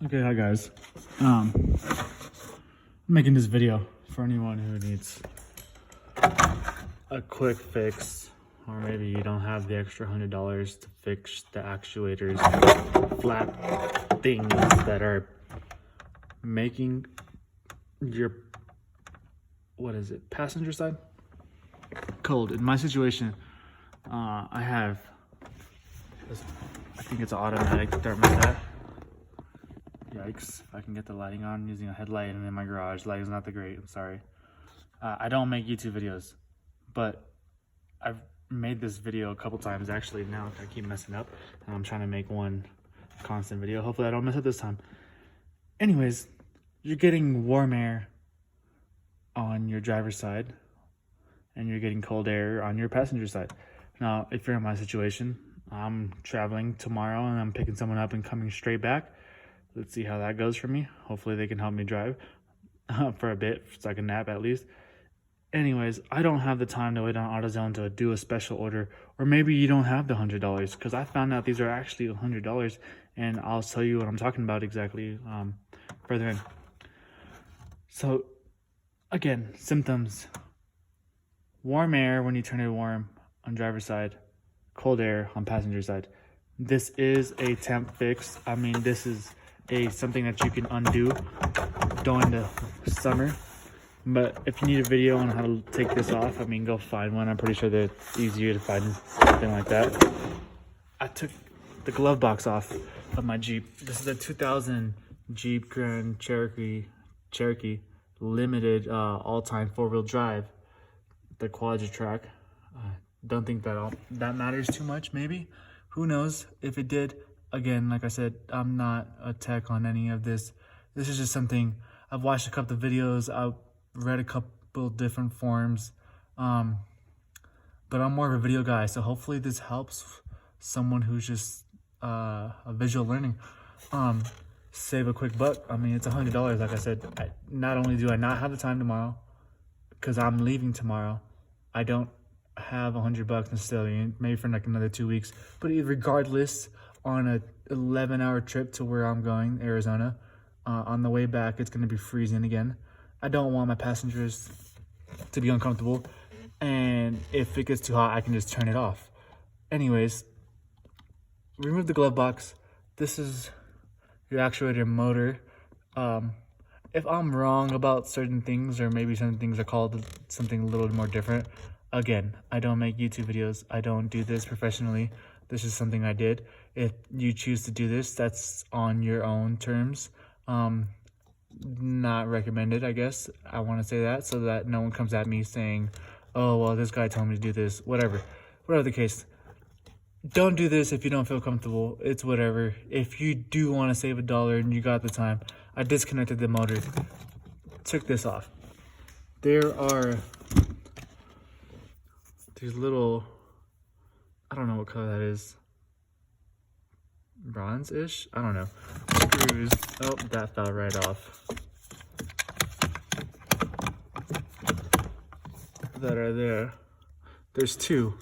Okay, hi guys. I'm making this video for anyone who needs a quick fix, or maybe you don't have the extra $100 to fix the actuators, flat things that are making your, passenger side cold. In my situation, I have this, I think it's an automatic thermostat. Yikes, if I can get the lighting on using a headlight and in my garage. Light is not that great, I'm sorry. I don't make YouTube videos, but I've made this video a couple times actually. Now I keep messing up, and I'm trying to make one constant video. Hopefully I don't mess up this time. Anyways, you're getting warm air on your driver's side, and you're getting cold air on your passenger side. Now, if you're in my situation, I'm traveling tomorrow and I'm picking someone up and coming straight back. Let's see how that goes for me. Hopefully they can help me drive for a bit, so I can nap at least. Anyways, I don't have the time to wait on AutoZone to do a special order, or maybe you don't have the $100, because I found out these are actually $100, and I'll tell you what I'm talking about exactly further in. So, again, symptoms: warm air when you turn it warm on driver's side, cold air on passenger side. This is a temp fix. I mean, this is something that you can undo during the summer. But if you need a video on how to take this off, I mean, go find one. I'm pretty sure that it's easier to find something like that. I took the glove box off of my Jeep. This is a 2000 Jeep Grand Cherokee limited all-time four-wheel drive, the quadra-track. Don't think that matters too much, maybe. Who knows? If it did, again, like I said, I'm not a tech on any of this. This is just something, I've watched a couple of videos, I've read a couple different forums, but I'm more of a video guy, so hopefully this helps someone who's just a visual learning. Save a quick buck. I mean, it's $100, like I said. Not only do I not have the time tomorrow, because I'm leaving tomorrow, I don't have $100 necessarily, maybe for like another 2 weeks, but regardless, on a 11-hour trip to where I'm going, Arizona, on the way back it's going to be freezing again. I don't want my passengers to be uncomfortable, and if it gets too hot I can just turn it off. Anyways, remove the glove box. This is your actuator motor. If I'm wrong about certain things, or maybe some things are called something a little more different, again, I don't make YouTube videos. I don't do this professionally. This is something I did. If you choose to do this, that's on your own terms. Not recommended, I guess. I want to say that so that no one comes at me saying, oh, well, this guy told me to do this. Whatever the case. Don't do this if you don't feel comfortable. It's whatever. If you do want to save $1 and you got the time, I disconnected the motor, took this off. There's little, I don't know what color that is, bronze-ish, I don't know, screws. Oh, that fell right off, that are there. There's two.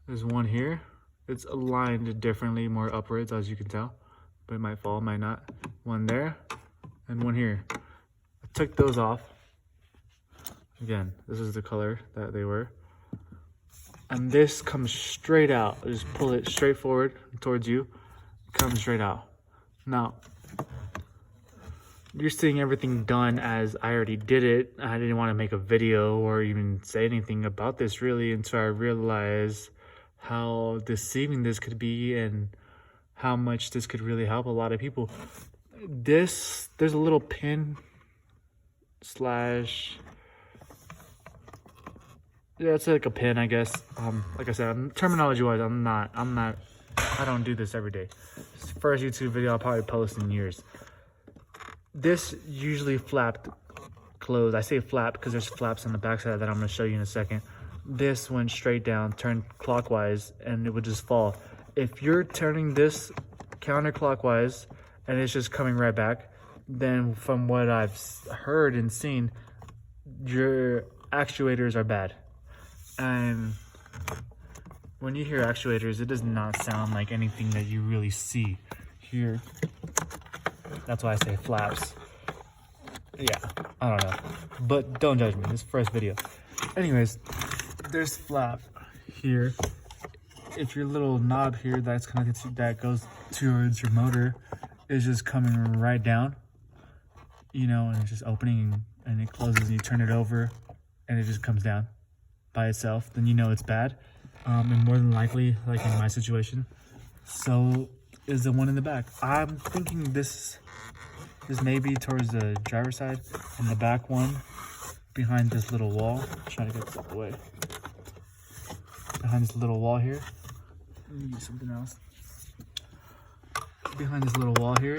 There's one here. It's aligned differently, more upwards, as you can tell, but it might fall, might not. One there and one here. I took those off. Again, this is the color that they were. And this comes straight out. I just pull it straight forward towards you. It comes straight out. Now, you're seeing everything done as I already did it. I didn't want to make a video or even say anything about this really until I realized how deceiving this could be and how much this could really help a lot of people. There's a little pin slash, yeah, it's like a pin, I guess. Like I said, terminology wise, I don't do this every day. First YouTube video I'll probably post in years. This usually flapped closed. I say flap because there's flaps on the backside that I'm going to show you in a second. This went straight down, turned clockwise, and it would just fall. If you're turning this counterclockwise and it's just coming right back, then from what I've heard and seen, your actuators are bad. And when you hear actuators, it does not sound like anything that you really see here. That's why I say flaps. Yeah, I don't know. But don't judge me, this is the first video. Anyways, there's flap here. If your little knob here that's connected to that goes towards your motor is just coming right down, you know, and it's just opening and it closes and you turn it over and it just comes down by itself, then you know it's bad. And more than likely, like in my situation, so is the one in the back. I'm thinking this is maybe towards the driver's side, and the back one behind this little wall. Trying to get this out of the way. Behind this little wall here. Let me use something else. Behind this little wall here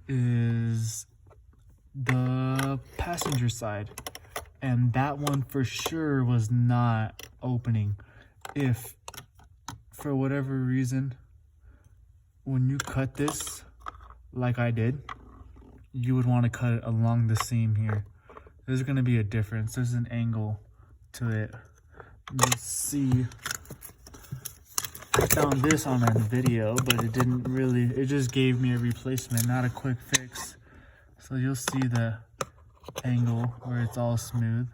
is the passenger side, and that one for sure was not opening. If for whatever reason when you cut this like I did, you would want to cut it along the seam here. There's going to be a difference. There's an angle to it. You'll see. I found this on a video, but it didn't really, it just gave me a replacement, not a quick fix. So you'll see the angle where it's all smooth,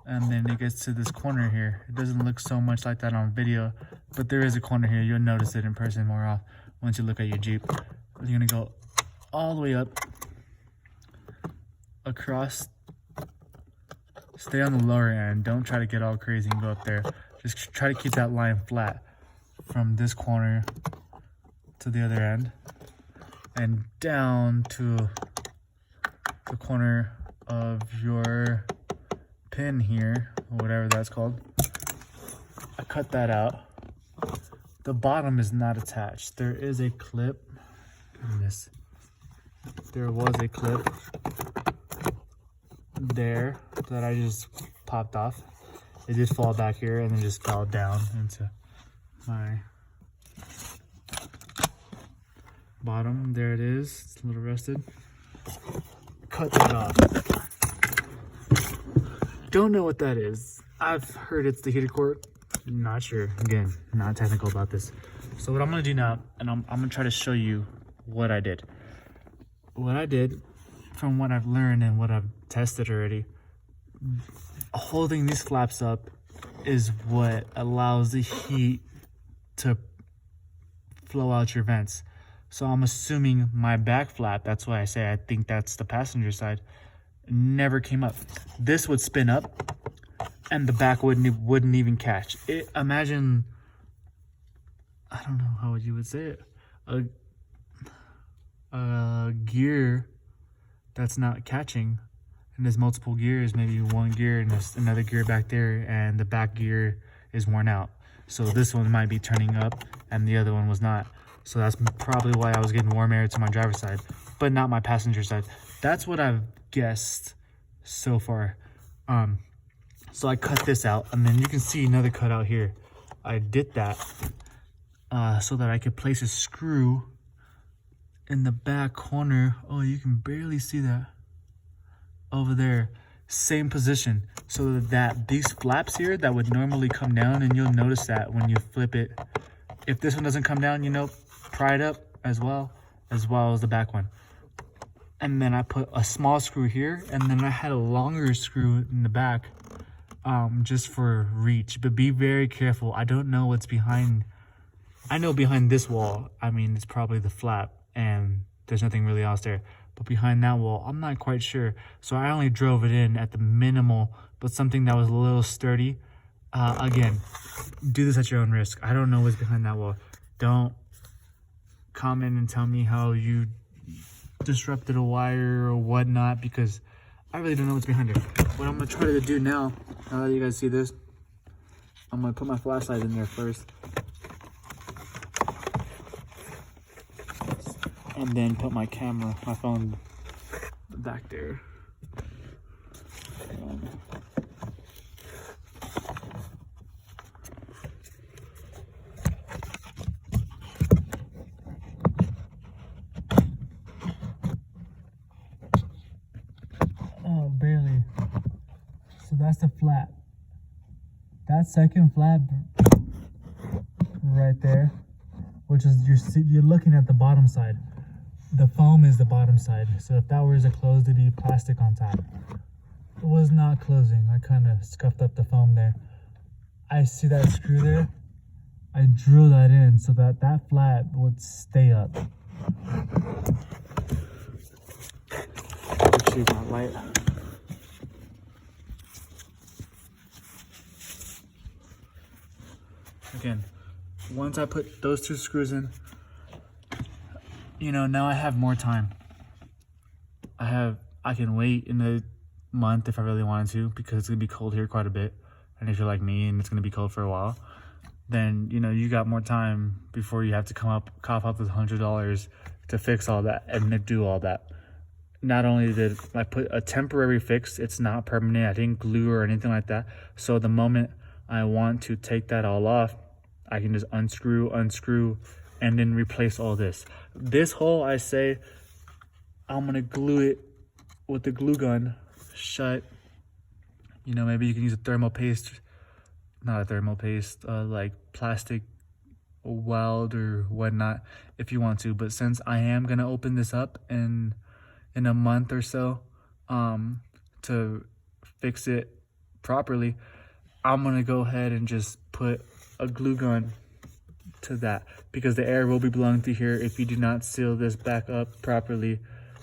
and then it gets to this corner here. It doesn't look so much like that on video, but there is a corner here. You'll notice it in person more often once you look at your Jeep. You're gonna go all the way up, across, stay on the lower end. Don't try to get all crazy and go up there. Just try to keep that line flat from this corner to the other end and down to the corner of your pin here, or whatever that's called. I cut that out. The bottom is not attached. There is a clip. Goodness. There was a clip there that I just popped off. It did fall back here and then just fell down into my bottom. There it is. It's a little rusted. Cut that off. Don't know what that is. I've heard it's the heater cord. Not sure. Again, not technical about this. So what I'm gonna do now, and I'm gonna try to show you what I did. What I did, from what I've learned and what I've tested already, holding these flaps up is what allows the heat to flow out your vents. So I'm assuming my back flap, that's why I say I think that's the passenger side, never came up. This would spin up and the back wouldn't even catch it. Imagine, I don't know how you would say it, a gear that's not catching, and there's multiple gears, maybe one gear and there's another gear back there, and the back gear is worn out. So this one might be turning up and the other one was not. So that's probably why I was getting warm air to my driver's side, but not my passenger side. That's what I've guessed so far. So I cut this out, and then you can see another cut out here. I did that so that I could place a screw in the back corner. Oh, you can barely see that over there. Same position, so that these flaps here that would normally come down, and you'll notice that when you flip it, if this one doesn't come down, you know, pry it up as well as the back one. And then I put a small screw here, and then I had a longer screw in the back, just for reach. But be very careful. I don't know what's behind. I know behind this wall, I mean, it's probably the flap and there's nothing really else there. But behind that wall, I'm not quite sure. So I only drove it in at the minimal, but something that was a little sturdy. Again, do this at your own risk. I don't know what's behind that wall. Don't comment and tell me how you disrupted a wire or whatnot, because I really don't know what's behind it. What I'm gonna try to do now that you guys see this, I'm gonna put my flashlight in there first, and then put my camera, my phone, back there. Oh, barely. So that's the flap. That second flap right there, which is you're looking at the bottom side. the foam is the bottom side. So if that were to close, there'd be plastic on top. It was not closing. I kind of scuffed up the foam there. I see that screw there. I drew that in so that that flap would stay up. Retrieve my light. Again, once I put those two screws in, you know, now I have more time. I can wait in a month if I really wanted to, because it's gonna be cold here quite a bit. And if you're like me and it's gonna be cold for a while, then you know you got more time before you have to cough up with $100 to fix all that and to do all that. Not only did I put a temporary fix, it's not permanent. I didn't glue or anything like that. So the moment I want to take that all off, I can just unscrew, and then replace all this. This hole, I say, I'm gonna glue it with the glue gun shut. You know, maybe you can use a thermal paste, not a thermal paste, like plastic weld or whatnot if you want to. But since I am gonna open this up in a month or so to fix it properly, I'm gonna go ahead and just put a glue gun to that, because the air will be blowing through here. If you do not seal this back up properly,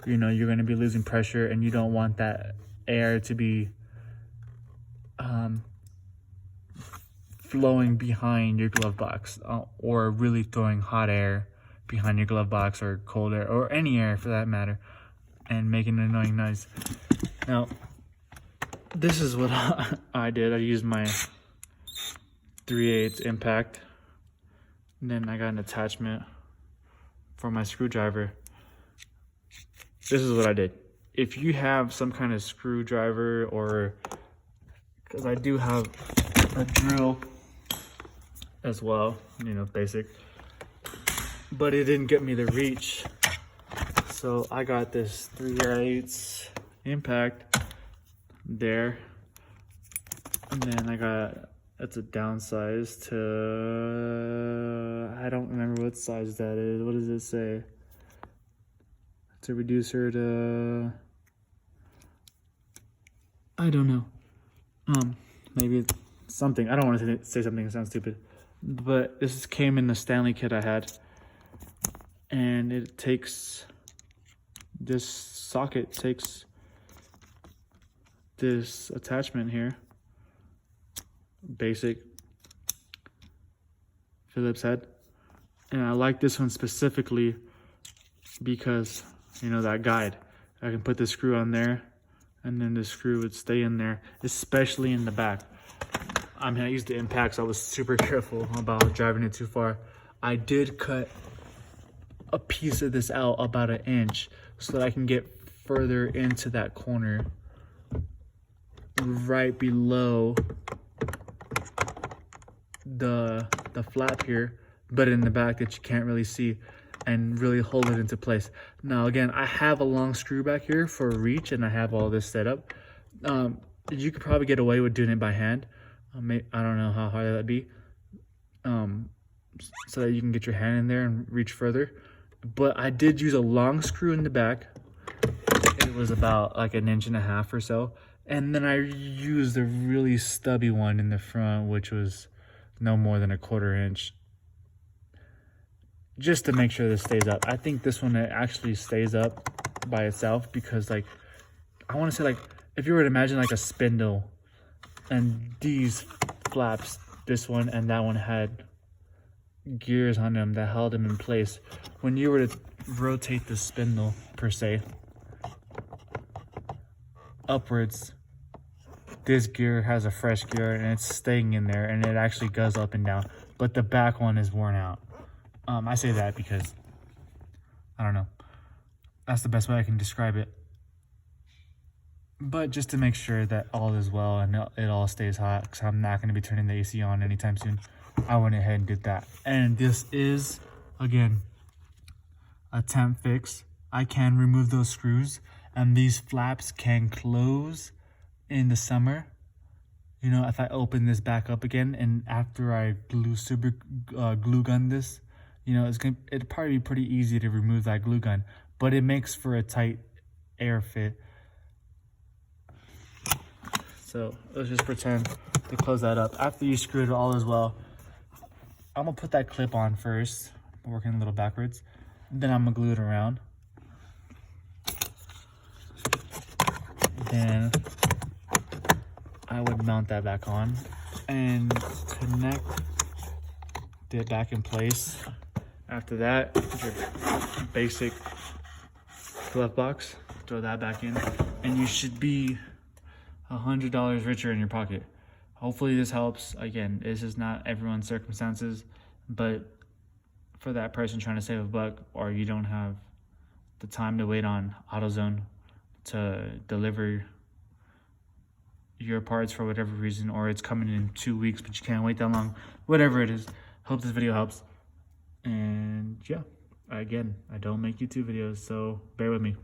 you know, you're gonna be losing pressure, and you don't want that air to be flowing behind your glove box, or really throwing hot air behind your glove box, or cold air, or any air for that matter, and making an annoying noise. Now, this is what I did. I used my 3/8 impact, and then I got an attachment for my screwdriver. This is what I did. If you have some kind of screwdriver, or because I do have a drill as well, you know, basic, but it didn't get me the reach, so I got this 3/8 impact there, and then I got, that's a downsize to, I don't remember what size that is. What does it say? It's a reducer to, I don't know. Maybe it's something. I don't want to say something that sounds stupid, but this came in the Stanley kit I had, and it takes, this socket takes this attachment here, basic Phillips head, and I like this one specifically because, you know, that guide, I can put the screw on there, and then the screw would stay in there, especially in the back. I mean, I used the impact, so I was super careful about driving it too far. I did cut a piece of this out about 1 inch so that I can get further into that corner right below the flap here, but in the back that you can't really see, and really hold it into place. Now again, I have a long screw back here for reach, and I have all this set up. You could probably get away with doing it by hand. I don't know how hard that'd be, so that you can get your hand in there and reach further. But I did use a long screw in the back. It was about like 1.5 inches or so. And then I used a really stubby one in the front, which was no more than 1/4 inch, just to make sure this stays up. I think this one actually stays up by itself, because like, I want to say, like, if you were to imagine like a spindle, and these flaps, this one and that one, had gears on them that held them in place. When you were to rotate the spindle per se upwards, this gear has a fresh gear and it's staying in there, and it actually goes up and down, but the back one is worn out. I say that because, I don't know, that's the best way I can describe it. But just to make sure that all is well and it all stays hot, because I'm not going to be turning the AC on anytime soon, I went ahead and did that. And this is, again, a temp fix. I can remove those screws, and these flaps can close in the summer. You know, if I open this back up again, and after I glue gun this, you know, it'd probably be pretty easy to remove that glue gun. but it makes for a tight air fit. So let's just pretend to close that up. After you screw it all as well, I'm gonna put that clip on first. I'm working a little backwards. Then I'm gonna glue it around. Then I would mount that back on and connect it back in place. After that, your basic glove box, throw that back in, and you should be $100 richer in your pocket. Hopefully this helps. Again, this is not everyone's circumstances, but for that person trying to save a buck, or you don't have the time to wait on AutoZone to deliver your parts for whatever reason, or it's coming in 2 weeks but you can't wait that long, whatever it is, hope this video helps. And yeah, again, I don't make YouTube videos, so bear with me.